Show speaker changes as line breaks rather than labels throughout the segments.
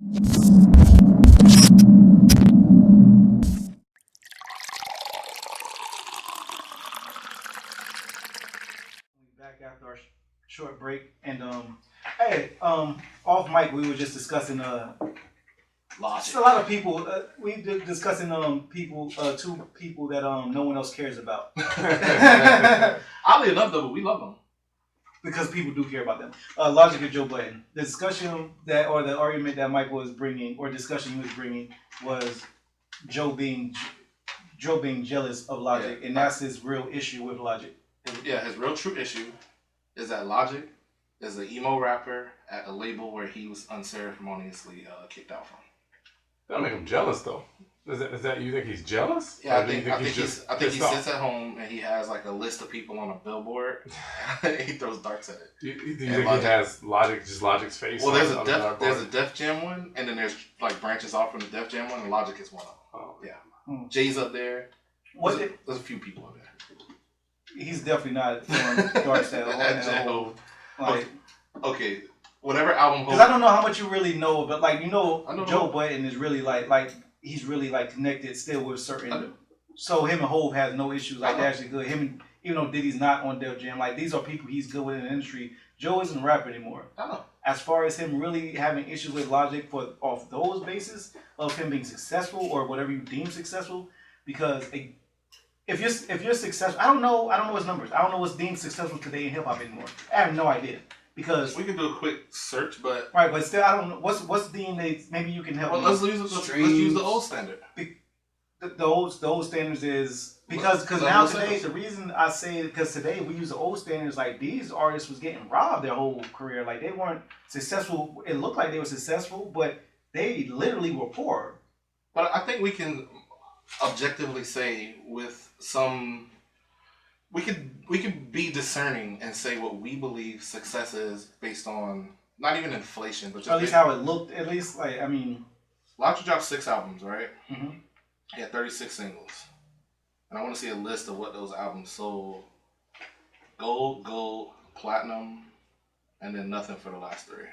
Back after our short break, and hey, off mic we were just discussing just a lot of people. Discussing people, two people that no one else cares about.
Oddly enough, though, we love them
because people do care about them. Logic and JOe Budden. The discussion that, or the argument that Mike was bringing, or discussion he was bringing, was Joe being jealous of Logic, and that's his real issue with Logic.
Yeah, his real true issue is that Logic is an emo rapper at a label where he was unceremoniously kicked out from.
That'll make him jealous, though. Is that you think he's jealous?
Yeah, I think he sits at home and he has like a list of people on a billboard. He throws darts at it.
Do you think Logic, he has Logic's face?
Well, there's a Def Jam one, and then there's like branches off from the Def Jam one, and Logic is one of them. Oh, yeah. Jay's up there. There's a few people up there.
He's definitely not throwing darts at all. Like,
okay, whatever album.
Because I don't know how much you really know, but like JOe Budden is really like he's really like connected still with certain. So him and Hove has no issues like that. Actually, good. Him, even though Diddy's not on Def Jam, like these are people he's good with in the industry. Joe isn't a rapper anymore.
I know.
As far as him really having issues with Logic off those bases of him being successful or whatever you deem successful, because. If you're successful, I don't know his numbers. I don't know what's deemed successful today in hip hop anymore. I have no idea because
we can do a quick search, but
right, but still I don't know what's deemed. Maybe you can help.
Well,
me.
let's use the old standard.
The old standards is because now today the reason I say it because today we use the old standards like these artists was getting robbed their whole career. Like they weren't successful. It looked like they were successful, but they literally were poor.
But I think we can objectively say with some we could be discerning and say what we believe success is based on not even inflation, but just
at least how it looked. At least like I mean,
Logic dropped 6 albums, right?
Mm-hmm.
He had 36 singles, and I want to see a list of what those albums sold: gold, platinum, and then nothing for the last 3.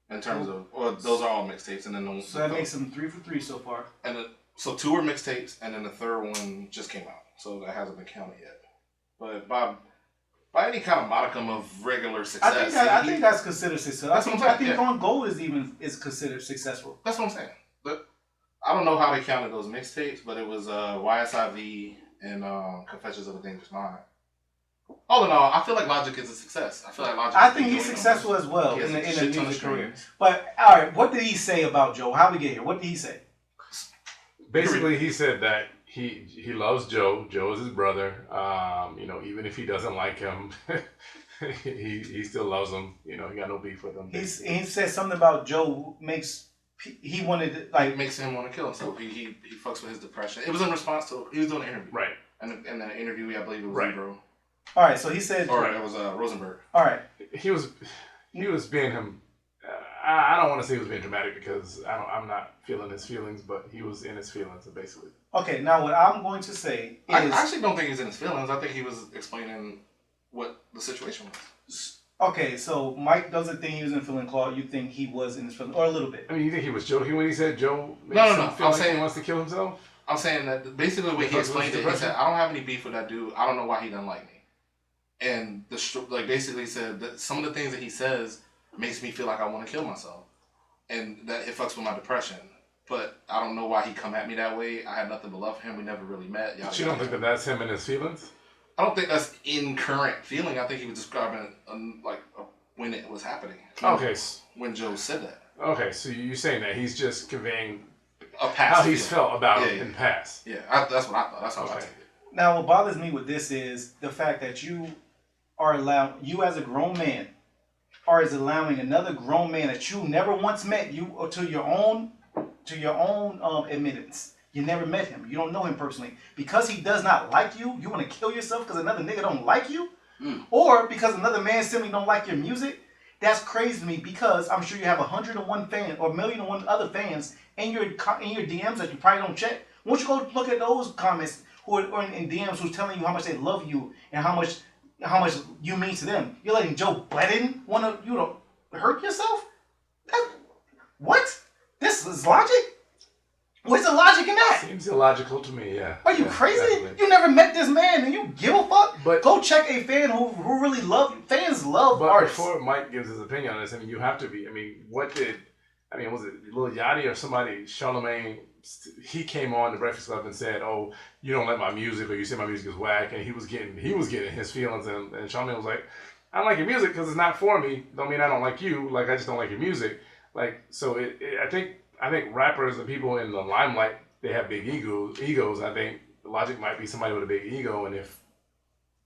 In terms of, or those are all mixtapes, and then
so that makes him 3 for 3 so far.
And so 2 were mixtapes, and then the third one just came out, so that hasn't been counted yet. But by any kind of modicum of regular success,
I think that's considered success. I think
On
Gold is considered successful.
That's what I'm saying. But I don't know how they counted those mixtapes, but it was YSIV and Confessions of a Dangerous Mind. All in all, I feel like Logic is a success.
I think he's successful as well in the music career. But all right, what did he say about Joe? How we get here? What did he say?
Basically, he said that he loves Joe. Joe is his brother. Even if he doesn't like him, he still loves him. He got no beef with him.
He said something about Joe makes him want
to kill himself. He fucks with his depression. It was in response to he was doing an interview,
right?
And in the interview, I believe it was
right.
Ebro.
All right, so he said.
All right, it was Rosenberg.
All right,
he was being him. I don't want to say he was being dramatic because I'm not feeling his feelings, but he was in his feelings, basically.
Okay, now what I'm going to say is...
I actually don't think he's in his feelings. I think he was explaining what the situation was.
Okay, so Mike doesn't think he was in feeling, Claude. You think he was in his feelings, or a little bit?
I mean, you think he was joking when he said Joe
I'm saying
he wants to kill himself?
I'm saying that basically the way he explained it, he said, I don't have any beef with that dude. I don't know why he doesn't like me. And basically said that some of the things that he says makes me feel like I want to kill myself. And that it fucks with my depression. But I don't know why he come at me that way. I had nothing but love for him. We never really met.
But you don't think that's him and his feelings?
I don't think that's in current feeling. I think he was describing when it was happening.
Okay.
When Joe said that.
Okay, so you're saying that he's just conveying
a past
how he's felt about it in the past.
Yeah, that's what I thought. That's how I take it.
Now, what bothers me with this is the fact that you as a grown man, is allowing another grown man that you never once met, to your own admittance. You never met him. You don't know him personally. Because he does not like you, you want to kill yourself because another nigga don't like you? Or because another man simply don't like your music? That's crazy to me because I'm sure you have 101 fans or 1,000,001 other fans in your DMs that you probably don't check. Won't you go look at those comments who are in DMs who's telling you how much they love you and how much you mean to them? You're letting JOe Budden want you to hurt yourself? What? This is logic? Where's the logic in that?
Seems illogical to me, yeah.
Are you crazy?
Definitely.
You never met this man and you give a fuck?
But
go check a fan who really love fans love artists.
Before Mike gives his opinion on this, I mean, you have to be. I mean, was it Lil Yachty or somebody? Charlamagne, he came on the Breakfast Club and said, "Oh, you don't like my music, or you say my music is whack," and he was getting his feelings, and Charlamagne was like, "I don't like your music because it's not for me. Don't mean I don't like you. Like I just don't like your music." Like so, I think rappers and people in the limelight, they have big egos. I think Logic might be somebody with a big ego, and if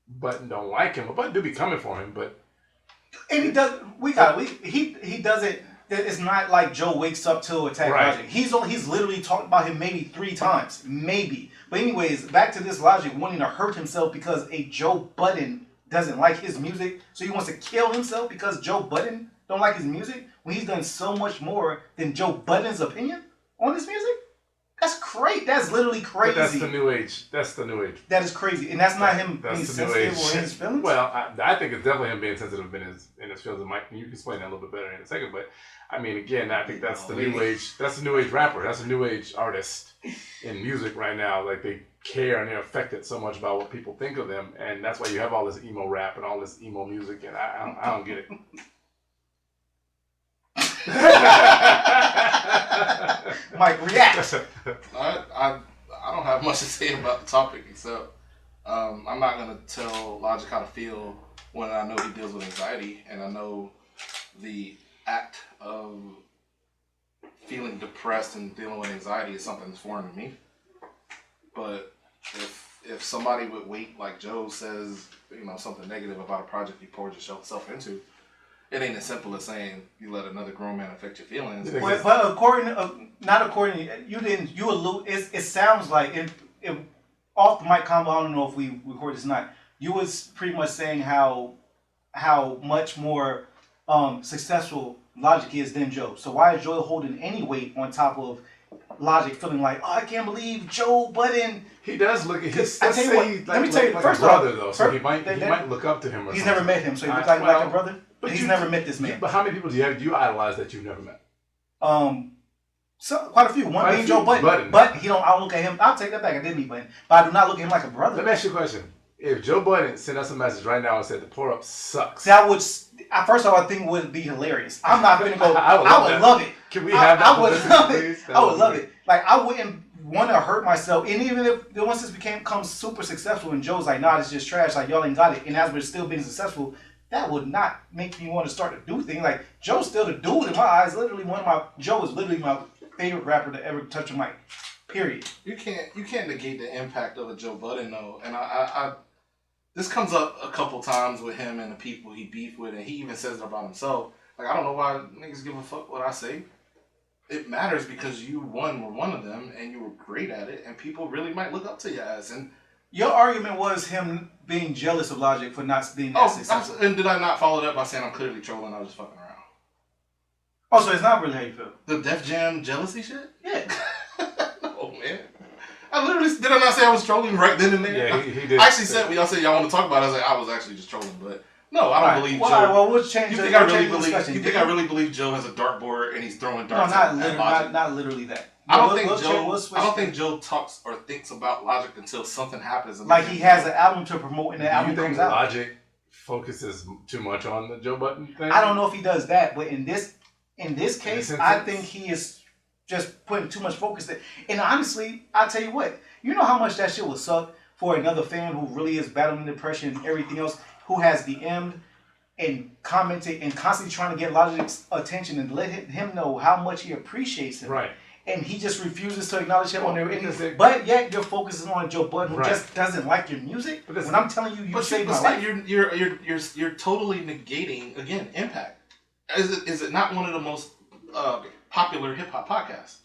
Budden don't like him, Budden do be coming for him, but
and he does. He doesn't. It's not like Joe wakes up to attack Logic. He's literally talked about him maybe 3 times, maybe. But anyways, back to this Logic wanting to hurt himself because a JOe Budden doesn't like his music, so he wants to kill himself because JOe Budden don't like his music when he's done so much more than JOe Budden's opinion on his music. That's crazy. That's literally crazy.
But that's the new age. That is
crazy, and that's not him being sensitive or in his feelings.
Well, I think it's definitely him being sensitive in his feelings. Mike, you can explain that a little bit better in a second. But I mean, again, I think that's the new age. That's the new age rapper. That's a new age artist in music right now. Like they care and they're affected so much by what people think of them, and that's why you have all this emo rap and all this emo music. And I don't get it.
Mike, react.
I don't have much to say about the topic except I'm not gonna tell Logic how to feel when I know he deals with anxiety, and I know the act of feeling depressed and dealing with anxiety is something that's foreign to me. But if somebody would wait, like Joe says, something negative about a project you poured yourself into, it ain't as simple as saying you let another grown man affect your feelings.
But it sounds like if off the mic combo, I don't know if we record this or not. You was pretty much saying how much more successful Logic is than Joe. So why is Joe holding any weight on top of Logic, feeling like, oh, I can't believe JOe Budden?
He does look at his.
Let me tell you, first
brother
off,
though, so he might look up to him. Or
he's
something.
never met him, so he looks like a brother. But he's never met this man.
But how many people do you idolize that you've never met?
So quite a few. One being JOe Budden, but I don't look at him. I'll take that back. I did meet Budden, but I do not look at him like a brother.
Let me ask you a question. If JOe Budden sent us a message right now and said the pour up sucks,
that would first of all I think would be hilarious. I'm not gonna go. I would love it.
Can we have that?
I would love it. I would love it. Like I wouldn't want to hurt myself, and even if once this becomes super successful, and Joe's like, nah, it's just trash. Like y'all ain't got it, and as we're still being successful, that would not make me want to start to do things. Like Joe's still the dude in my eyes. Joe is literally my favorite rapper to ever touch a mic. Period.
You can't negate the impact of a JOe Budden though, and I this comes up a couple times with him and the people he beefed with, and he even says it about himself. Like I don't know why niggas give a fuck what I say. It matters because you were one of them, and you were great at it, and people really might look up to your ass. And
your argument was him being jealous of Logic for not being that successful.
And did I not follow that by saying I'm clearly trolling? I was just fucking around.
Oh, so it's not really how you feel.
The Def Jam jealousy shit?
Yeah.
No, man. Did I not say I was trolling right then and there?
Yeah, he did.
I actually said, when y'all said y'all want to talk about it, I was like, I was actually just trolling, but no, I don't believe Joe.
Well, we'll change
you think I really believe Joe has a dartboard and he's throwing darts at Logic?
Not literally that.
I don't think Joe talks or thinks about Logic until something happens.
Like he has an album to promote and the album comes out.
Logic focuses too much on the JOe Budden thing?
I don't know if he does that, but in this case, I think he is just putting too much focus there. And honestly, I'll tell you what, you know how much that shit would suck for another fan who really is battling depression and everything else, who has DM'd and commented and constantly trying to get Logic's attention and let him know how much he appreciates him.
Right.
And he just refuses to acknowledge him on there. But yet your focus is on JOe Budden, who just doesn't like your music. But when I'm telling you saved my life.
You're totally negating, again, impact. Is it not one of the most popular hip hop podcasts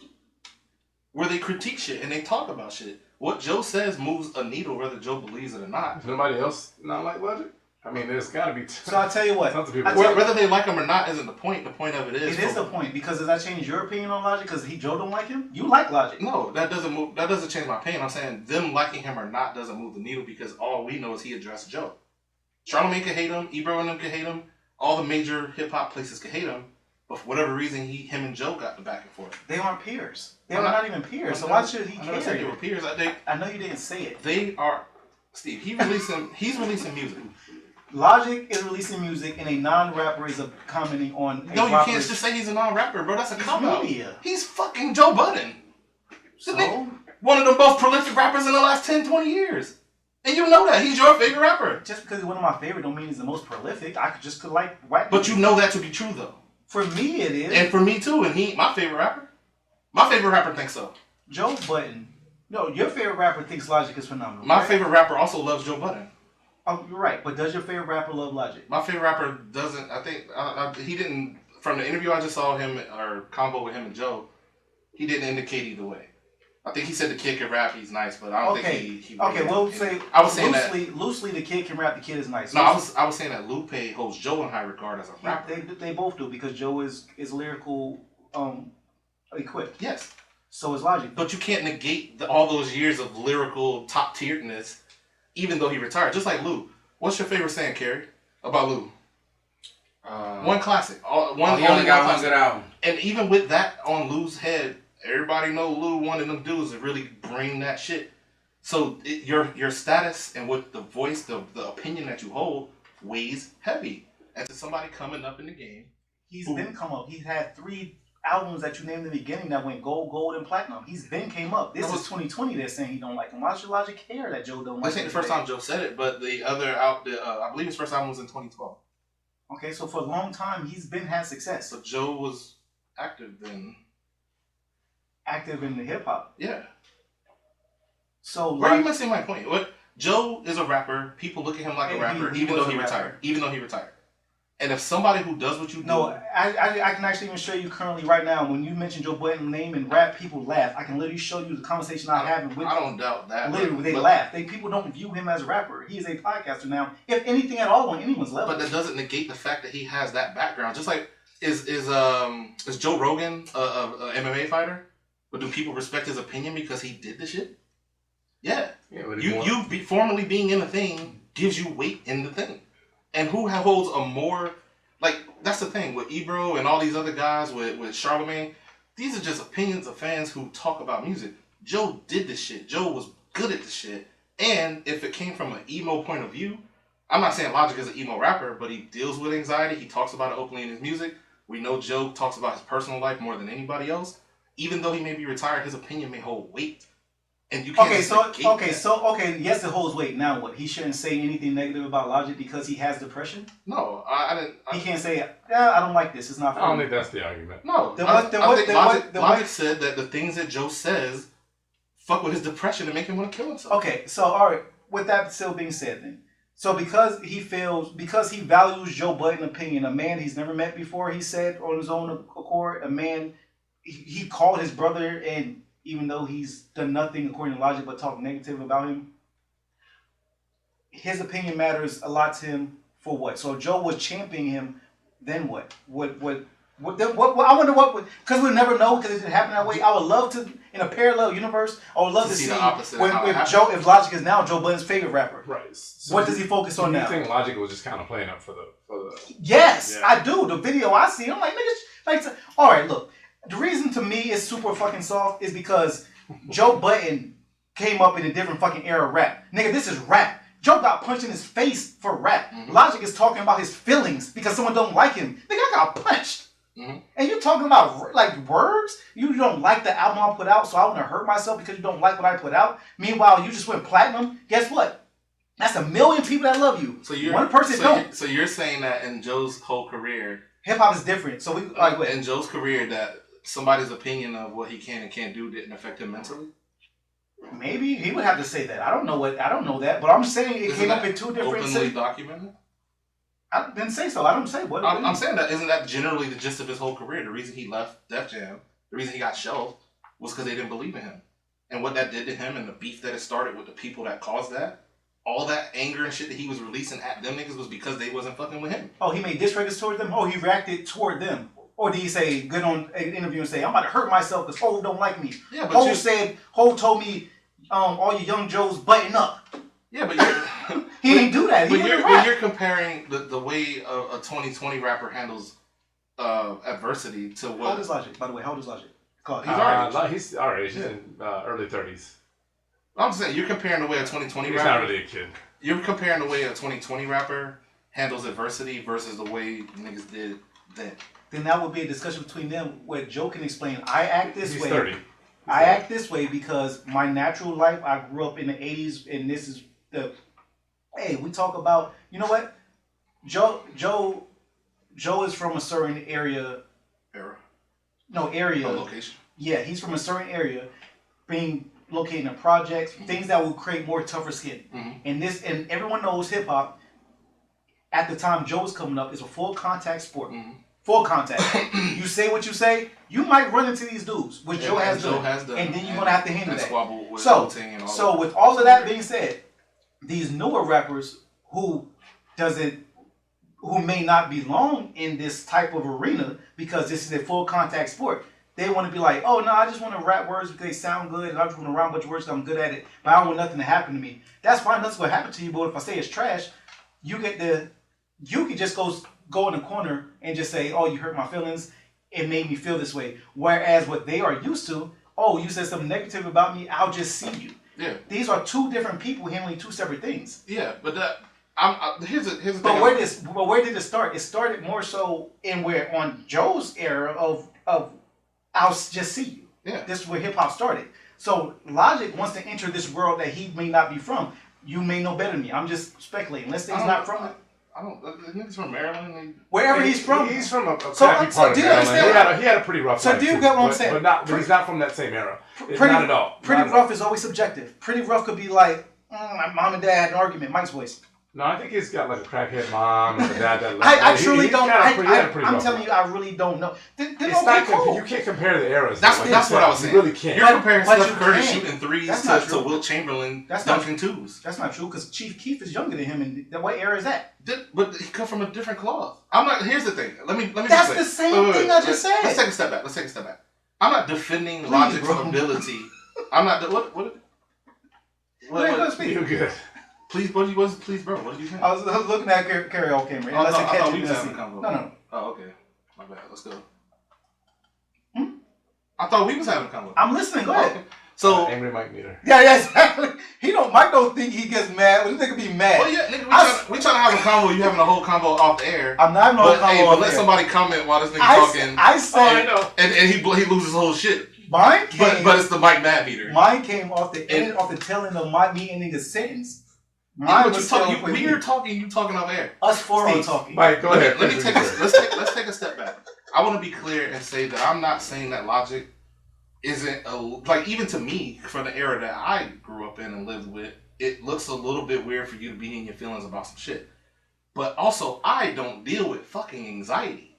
where they critique shit and they talk about shit? What Joe says moves a needle, whether Joe believes it or not.
Does nobody else not like Logic? I mean, there's got to be.
So I'll tell you what.
Whether they like him or not isn't the point. The point of it is.
It is the point, because does that change your opinion on Logic? Because Joe don't like him. You like Logic.
No, that doesn't move. That doesn't change my opinion. I'm saying them liking him or not doesn't move the needle, because all we know is he addressed Joe. Charlamagne could hate him. Ebro and them could hate him. All the major hip hop places could hate him. But for whatever reason, him and Joe got the back and forth.
They aren't peers. They are not even peers. So why should he care?
I never said they were peers.
I know you didn't say it.
They are. Steve, he's releasing music.
Logic is releasing music, and a non-rapper is commenting on.
No, you can't just say he's a non-rapper, bro. That's a cop-out. He's fucking JOe Budden.
So?
One of the most prolific rappers in the last 10, 20 years. And you know that. He's your favorite rapper.
Just because he's one of my favorite don't mean he's the most prolific. I could like white
But you know that to be true, though.
For me, it is.
And for me, too. And my favorite rapper. My favorite rapper thinks so.
JOe Budden. No, your favorite rapper thinks Logic is phenomenal.
My favorite rapper also loves JOe Budden.
Oh, you're right. But does your favorite rapper love Logic?
My favorite rapper doesn't. I think he didn't. From the interview I just saw him or combo with him and Joe, he didn't indicate either way. I think he said the kid can rap. He's nice, but I don't think he
okay, we'll say.
I was saying
loosely, the kid can rap. The kid is nice.
No, I was saying that Lupe holds Joe in high regard as a rapper.
They both do because Joe is lyrical, equipped.
Yes.
So is Logic.
But you can't negate all those years of lyrical top tieredness, even though he retired. Just like Lou. What's your favorite saying, Carrie, about Lou? One classic.
He only got one good album.
And even with that on Lou's head, everybody know Lou, one of them dudes, to really bring that shit. So your status and what the voice, the opinion that you hold weighs heavy. And to somebody coming up in the game,
he's been come up. He's had 3 albums that you named in the beginning that went gold, and platinum. He's been came up. This is 2020. They're saying he don't like him. Why should Logic care that Joe don't like him?
This ain't the first time Joe said it, but the other I believe his first album was in 2012.
Okay, so for a long time he's had success.
So Joe was active then.
Active in the hip hop.
Yeah.
So
where are you missing my point? What Joe is a rapper. People look at him like a rapper, even though he retired. Even though he retired. And if somebody who does what you do...
No, I can actually even show you currently right now, when you mention JOe Budden's name and rap, people laugh. I can literally show you the conversation I'm having with
I don't doubt that.
Literally, they laugh. People don't view him as a rapper. He is a podcaster now, if anything at all, on anyone's level.
But that doesn't negate the fact that he has that background. Just like, is Joe Rogan a MMA fighter? But do people respect his opinion because he did the shit? Yeah. Formally being in the thing gives you weight in the thing. And who holds a more, like, that's the thing with Ebro and all these other guys with Charlemagne. These are just opinions of fans who talk about music. Joe did this shit. Joe was good at this shit. And if it came from an emo point of view, I'm not saying Logic is an emo rapper, but he deals with anxiety. He talks about it openly in his music. We know Joe talks about his personal life more than anybody else. Even though he may be retired, his opinion may hold weight. And you can't yes,
it holds weight. Now what? He shouldn't say anything negative about Logic because he has depression?
No, I didn't.
He can't say, I don't like this. It's not funny.
I don't think that's the argument.
No. Logic said that the things that Joe says fuck with his depression and make him want to kill himself.
Okay, so all right. With that still being said then. So because he values JOe Budden's opinion, a man he's never met before, he said on his own accord, a man, he called his brother, and even though he's done nothing according to Logic but talk negative about him, his opinion matters a lot to him for what? So if Joe was championing him, then what? What I wonder what would, because we'll never know because it didn't happen that way. I would love to, in a parallel universe, I would love to see
the opposite
if Logic is now JOe Budden's favorite rapper.
Right. So
what does he focus on now?
You think Logic was just kind of playing up for the
Yes, yeah. I do. The video I see, I'm like, niggas, all right, look. The reason to me it's super fucking soft is because JOe Budden came up in a different fucking era of rap. Nigga, this is rap. Joe got punched in his face for rap. Mm-hmm. Logic is talking about his feelings because someone don't like him. Nigga, I got punched. Mm-hmm. And you're talking about like words? You don't like the album I put out, so I want to hurt myself because you don't like what I put out. Meanwhile, you just went platinum. Guess what? That's 1 million people that love you.
So
one person don't.
So you're saying that in Joe's whole career,
hip hop is different. So
in Joe's career that somebody's opinion of what he can and can't do didn't affect him mentally?
Maybe he would have to say that. I don't know that, but I'm saying it came up in 2 different.
Openly documented.
I didn't say so. I don't say what.
I'm saying that isn't that generally the gist of his whole career? The reason he left Def Jam, the reason he got shelved, was because they didn't believe in him, and what that did to him, and the beef that it started with the people that caused that. All that anger and shit that he was releasing at them niggas was because they wasn't fucking with him.
Oh, he made diss records toward them. Oh, he reacted toward them. Or did he say, good on an interview and say, I'm about to hurt myself because Hov don't like me?
Yeah, but
Hov told me, all you young Joes button up.
Yeah, but you're...
he didn't do that.
But you're comparing the way a 2020 rapper handles adversity to
How old
what.
is Logic, by the way? How old is Logic?
He's our age. He's in early 30s.
I'm just saying, you're comparing the way a 2020
He's
rapper.
not really a kid.
You're comparing the way a 2020 rapper handles adversity versus the way niggas did then.
Then that would be a discussion between them where Joe can explain, I act this
He's
way.
30.
I act this way because my natural life, I grew up in the 80s, and this is the... Hey, we talk about... You know what? Joe is from a certain area...
Era.
No, area.
Oh, location.
Yeah, he's from a certain area, being located in projects, things that will create more tougher skin.
Mm-hmm.
And everyone knows hip hop. At the time Joe was coming up, is a full contact sport.
Mm-hmm.
Full contact. You say what you say, you might run into these dudes, which Joe has done, and then you're gonna have to handle that. So with all of that being said, these newer rappers who may not belong in this type of arena because this is a full contact sport. They want to be like, oh, no, I just want to rap words because they sound good, and I just want to rhyme a bunch of words because I'm good at it, but I don't want nothing to happen to me. That's fine, nothing's going to happen to you, but if I say it's trash, you can just go in the corner and just say, oh, you hurt my feelings, it made me feel this way. Whereas what they are used to, oh, you said something negative about me, I'll just see you.
Yeah.
These are two different people handling two separate things.
Yeah, but here's the thing.
But where did it start? It started more so on Joe's era of I'll just see you.
Yeah.
This is where hip hop started. So Logic wants to enter this world that he may not be from. You may know better than me. I'm just speculating. Let's say he's not from it.
I don't. The niggas from Maryland.
Wherever he's from.
He's from a crappy part of
do you
Maryland.
understand?
He had a pretty rough life.
So do you
too,
get what I'm saying?
But he's not from that same era. Not at all.
Pretty rough is always subjective. Pretty rough could be like, my mom and dad had an argument. Mike's voice.
No, I think he's got like a crackhead mom and a dad that left.
I truly don't. I'm
rough
telling
life.
you, I really don't know. Then
It's
okay,
not
cool.
You can't compare the eras.
That's what I was saying.
You really can't.
You're comparing
But
Steph
you
Curry
can.
shooting threes
That's not
to
true.
Wilt Chamberlain
That's not
dunking twos.
That's not true because Chief Keef is younger than him. And what era is that?
But he come from a different cloth. I'm not. Here's the thing. Let me.
That's the same thing I just said.
Let's take a step back. I'm not defending Logic's ability. I'm not. What?
You're good.
Please, bro. What did you say?
I was looking at karaoke. Right?
I thought we was having a convo.
No.
Oh, okay. My bad. Let's go. I thought we was having a convo.
I'm listening. Go ahead.
Okay. So
angry Mike meter.
Yeah, exactly. Mike don't think he gets mad. Well, this nigga be mad.
Well, yeah, nigga, we trying to have a convo. You having a whole convo off the air.
I'm not having a whole convo off the air.
Let somebody comment while this nigga talking.
I said,
and he loses his whole shit.
Mine came,
but it's the Mike Mad meter.
Mine came off the tail end of me ending a sentence.
Yeah, but we are talking. You talking over air.
Us four are talking.
Mike, go ahead.
Let's take a step back. I want to be clear and say that I'm not saying that Logic isn't even to me from the era that I grew up in and lived with. It looks a little bit weird for you to be in your feelings about some shit. But also, I don't deal with fucking anxiety.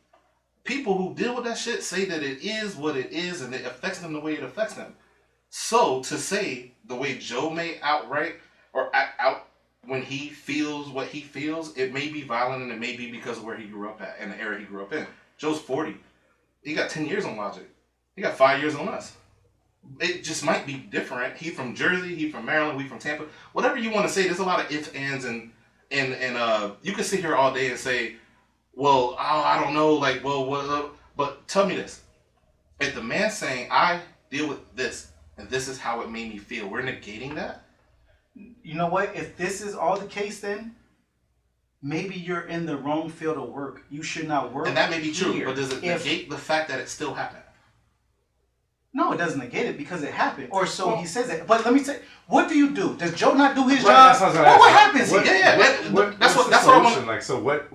People who deal with that shit say that it is what it is and it affects them the way it affects them. So to say the way Joe may outright or act out when he feels what he feels, it may be violent and it may be because of where he grew up at and the era he grew up in. Joe's 40. He got 10 years on Logic. He got 5 years on us. It just might be different. He from Jersey, he from Maryland, we from Tampa. Whatever you want to say, there's a lot of ifs, ands, and you can sit here all day and say, well, I don't know, like, well, what? But tell me this. If the man's saying, I deal with this, and this is how it made me feel, we're negating that?
You know what? If this is all the case, then maybe you're in the wrong field of work. You should not work.
And that may be true,
here.
but does it negate the fact that it still happened?
No, it doesn't negate it because it happened. Or so he says it. But let me say, what do you do? Does Joe not do his job? What happens?
That's what I want.
Like, so what?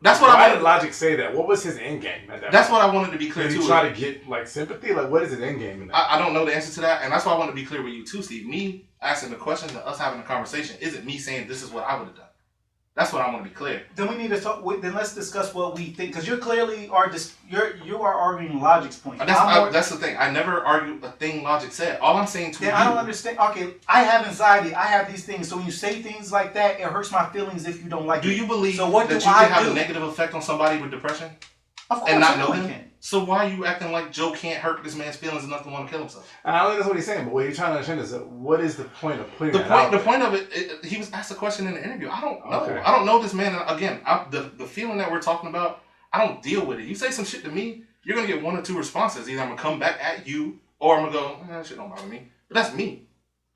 That's what
why
I wanted.
Did Logic say that? What was his end game at that
That's
point?
what I wanted to be clear
Did
too.
he try to get like sympathy? Like, what is his end game in that?
I don't know the answer to that, and that's why I want to be clear with you too, Steve. Me asking the question and us having a conversation isn't me saying this is what I would have done. That's what I want to be clear.
Then we need to talk. Then let's discuss what we think, because you clearly are you are arguing Logic's point.
That's the thing. I never argue a thing Logic said. All I'm saying to you.
I don't understand. Okay, I have anxiety. I have these things. So when you say things like that, it hurts my feelings if you don't like it.
Do you believe
that you
can have a negative effect on somebody with depression?
Of course,
and not know him?
Can.
So why are you acting like Joe can't hurt this man's feelings enough to want to kill himself?
And I don't think that's what he's saying, but what you're trying to understand is that what is the point of putting
the point of it, he was asked a question in the interview. I don't know. Okay. I don't know this man. And again, the feeling that we're talking about, I don't deal with it. You say some shit to me, you're gonna get one or two responses. Either I'm gonna come back at you, or I'm gonna go, that shit don't bother me. But that's me.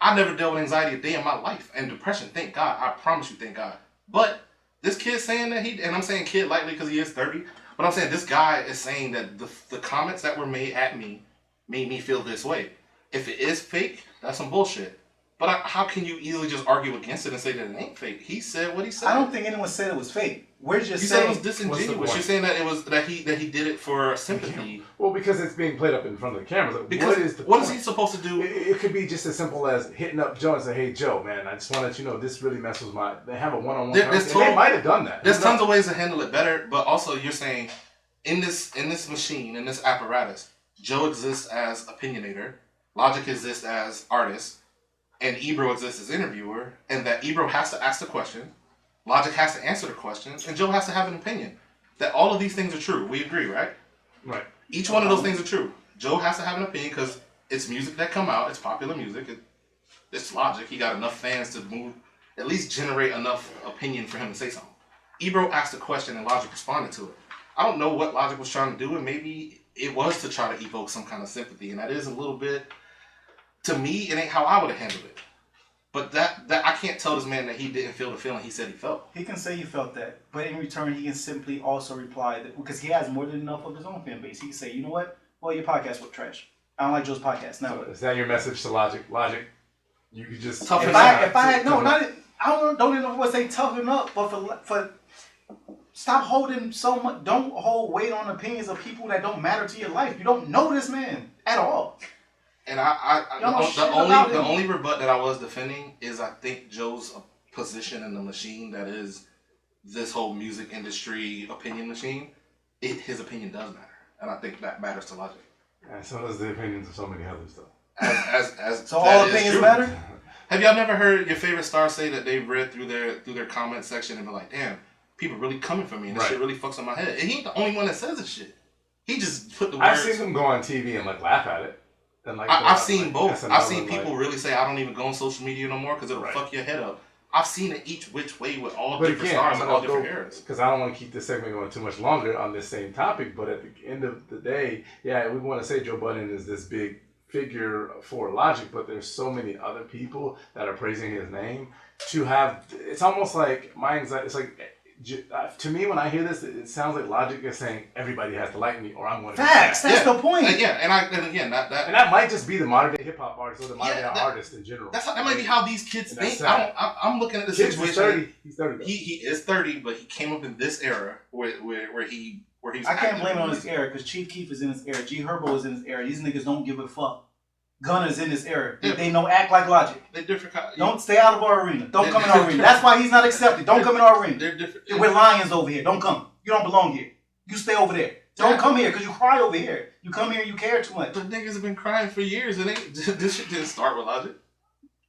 I never dealt with anxiety a day in my life. And depression, thank God. I promise you, thank God. But this kid saying that and I'm saying kid lightly because he is 30, but I'm saying this guy is saying that the comments that were made at me made me feel this way. If it is fake, that's some bullshit. But how can you easily just argue against it and say that it ain't fake? He said what he said.
I don't think anyone said it was fake. We're just
you
saying
said it was disingenuous. You're saying that it was that he did it for sympathy.
Well, because it's being played up in front of the cameras. Like,
because
what
is he supposed to do?
It could be just as simple as hitting up Joe and say, "Hey, Joe, man, I just want to let you know this really messes with my." They have a one-on-one. They might have done that.
There's tons of ways to handle it better, but also you're saying in this machine, in this apparatus, Joe exists as opinionator, Logic exists as artist, and Ebro exists as interviewer, and that Ebro has to ask the question, Logic has to answer the question, and Joe has to have an opinion. That all of these things are true. We agree, right?
Right.
Each one of those things are true. Joe has to have an opinion because it's music that come out. It's popular music. It's Logic. He got enough fans to move, at least generate enough opinion for him to say something. Ebro asked a question and Logic responded to it. I don't know what Logic was trying to do, and maybe it was to try to evoke some kind of sympathy, and that is a little bit, to me, it ain't how I would have handled it. But that I can't tell this man that he didn't feel the feeling he said he felt.
He can say he felt that, but in return, he can simply also reply that because he has more than enough of his own fan base. He can say, you know what? Well, your podcast was trash. I don't like Joe's podcast. Now,
so is that your message to Logic? Logic, you could just
if I had no, not I don't even know what say toughen up, but for stop holding so much. Don't hold weight on opinions of people that don't matter to your life. You don't know this man at all.
And the only rebut that I was defending is I think Joe's position in the machine that is this whole music industry opinion machine. His opinion does matter, and I think that matters to Logic.
And so does the opinions of so many others, though.
As
so all opinions matter.
Have y'all never heard your favorite star say that they've read through their comment section and be like, damn, people really coming for me, and this shit really fucks in my head. And he ain't the only one that says this shit. He just put the words.
I've seen them go on TV and laugh at it. And
I've seen both. I've seen people really say, I don't even go on social media no more because it'll fuck your head up. I've seen it each which way with all different stars and all different eras.
Because I don't want to keep this segment going too much longer on this same topic, but at the end of the day, yeah, we want to say Joe Budden is this big figure for Logic, but there's so many other people that are praising his name. To have, it's almost like my anxiety, it's like, to me, when I hear this, it sounds like Logic is saying everybody has to like me, or I'm going to be
facts. That's the point.
And again,
that might just be the modern day hip hop artist or the modern day artist in general.
That might be how these kids think. I'm looking at the situation.
He's 30.
He is 30, but he came up in this era where he's.
I can't blame him on his era because Chief Keef is in his era. G Herbo is in his era. These niggas don't give a fuck. Gunna's in this era. They know act like Logic.
They're different.
Don't stay out of our arena. Don't come in our arena. That's why he's not accepted. Don't come in our arena.
They're different.
We're lions over here. Don't come. You don't belong here. You stay over there. Don't come here because you cry over here. You come here and you care too much.
But niggas have been crying for years and this shit didn't start with Logic.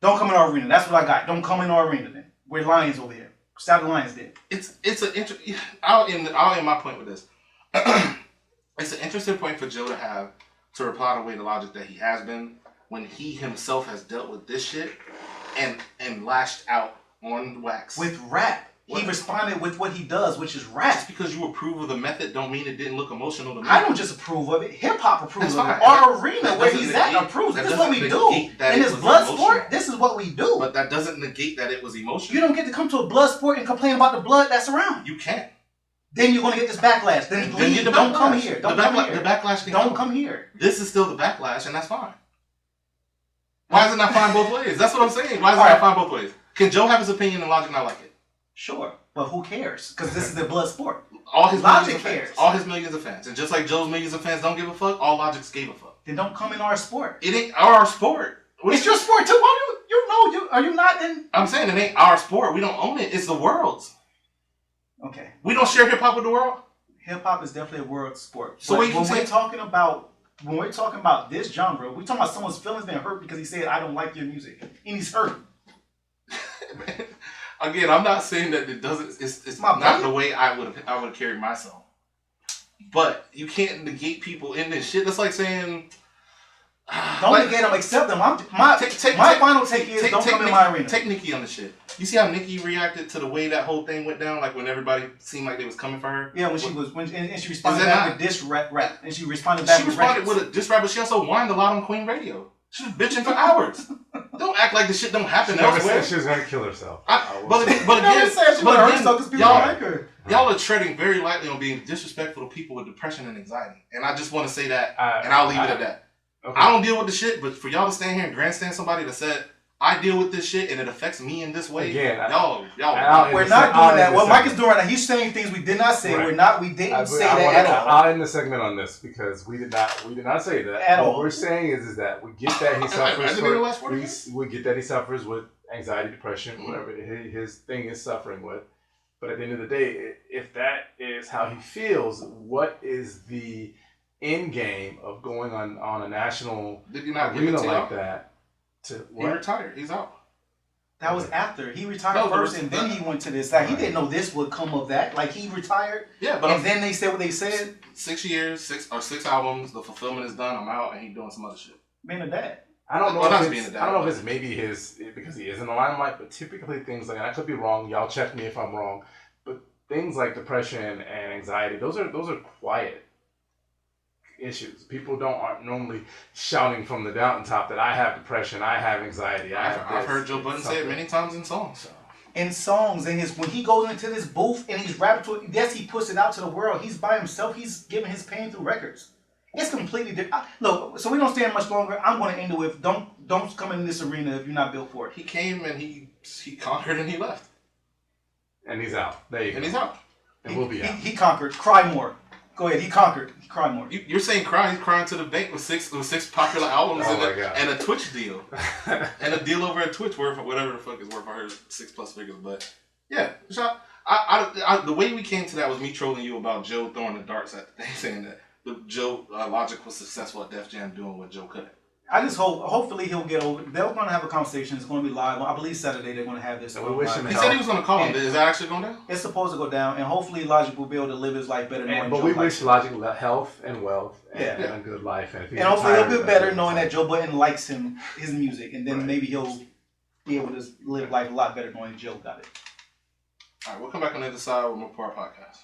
Don't come in our arena. That's what I got. Don't come in our arena then. We're lions over here. Stop the lions there.
I'll end my point with this. It's an interesting point for Joe to have to reply the way to Logic that he has been when he himself has dealt with this shit and lashed out on wax.
With rap. He responded with what he does, which is rap.
Just because you approve of the method don't mean it didn't look emotional to me.
I don't just approve of it. Hip hop approves of it. Our arena where he's at approves. This is what we do. In his blood sport, this is what we do.
But that doesn't negate that it was emotional.
You don't get to come to a blood sport and complain about the blood that's around.
You can't.
Then you're going to get this backlash. Then leave. Don't come here. Don't come here.
The backlash.
Don't come here.
This is still the backlash, and that's fine. Why is it not fine both ways? That's what I'm saying. Why is it not fine both ways? Can Joe have his opinion and Logic not like it?
Sure, but who cares? Because this is their blood sport.
All his
Logic cares.
All his millions of fans, and just like Joe's millions of fans don't give a fuck, all Logic's gave a fuck.
Then don't come in our sport.
It ain't our sport.
It's your sport too. Why do you know? Are you not in?
I'm saying it ain't our sport. We don't own it. It's the world's.
Okay.
We don't share hip hop with the world.
Hip hop is definitely a world sport.
So
when we're talking about this genre, we're talking about someone's feelings being hurt because he said, "I don't like your music," and he's hurt.
Again, I'm not saying that it doesn't. It's not the way I would have carried myself. But you can't negate people in this shit. That's like saying,
Don't negate them, accept them. My final take is don't come in my arena.
Take Nicki on the shit. You see how Nicki reacted to the way that whole thing went down? Like when everybody seemed like they was coming for her?
Yeah, when she responded back with diss rap. And she responded back
with a diss rap, but she also whined a lot on Queen Radio. She was bitching for hours. Don't act like this shit don't happen elsewhere.
She never said she was going to kill herself.
But again, y'all are treading very lightly on being disrespectful to people with depression and anxiety. And I just want to say that, and I'll leave it at that. Okay. I don't deal with the shit, but for y'all to stand here and grandstand somebody that said, I deal with this shit and it affects me in this way.
Again,
y'all.
We're not doing that. What Mike is doing right now, he's saying things we did not say. Right. We didn't say that at all.
I'll end the segment on this because we did not say that. At all. What we're saying is that we get that he suffers we get that he suffers with anxiety, depression, whatever his thing is suffering with. But at the end of the day, if that is how he feels, what is the end game of going on a national arena like that?
He retired. He's out.
That was after he retired first, and then he went to this. Like he didn't know this would come of that. Like he retired, and then they said what they said.
6 years, six albums. The fulfillment is done. I'm out, and he's doing some other shit.
Being a dad.
I don't know if it's maybe because he is in the limelight, but typically things like, and I could be wrong. Y'all check me if I'm wrong, but things like depression and anxiety, those are quiet issues. People aren't normally shouting from the mountaintop that I have depression, I have anxiety.
I've heard JOe Budden say it many times in songs. So.
In songs, when he goes into this booth and he's rapping to it, yes, he puts it out to the world. He's by himself. He's giving his pain through records. It's completely different. Look, so we don't stand much longer. I'm going to end it with don't come in this arena if you're not built for it.
He came and he conquered and he left.
And he's out. There you go.
And he's out.
And we'll be out.
He conquered. Cry more. Go ahead. He conquered. He cried more.
You're saying cry? He's crying to the bank with six popular albums and a Twitch deal. And a deal over at Twitch worth whatever the fuck is worth. I heard 6+ figures. But yeah, the way we came to that was me trolling you about Joe throwing the darts at the thing, saying that Joe Logic was successful at Def Jam doing what Joe couldn't.
I just hopefully he'll get over. They're going to have a conversation. It's going to be live. I believe Saturday they're going to have this.
We wish him
he said he was going to call him. Is that actually going down?
It's supposed to go down, and hopefully Logic will be able to live his life better.
But we wish Logic health and wealth and a good life.
And hopefully he'll get better knowing that JOe Budden likes his music, and then maybe he'll be able to live life a lot better knowing Joe got it.
All right, we'll come back on the other side with more Part Podcast.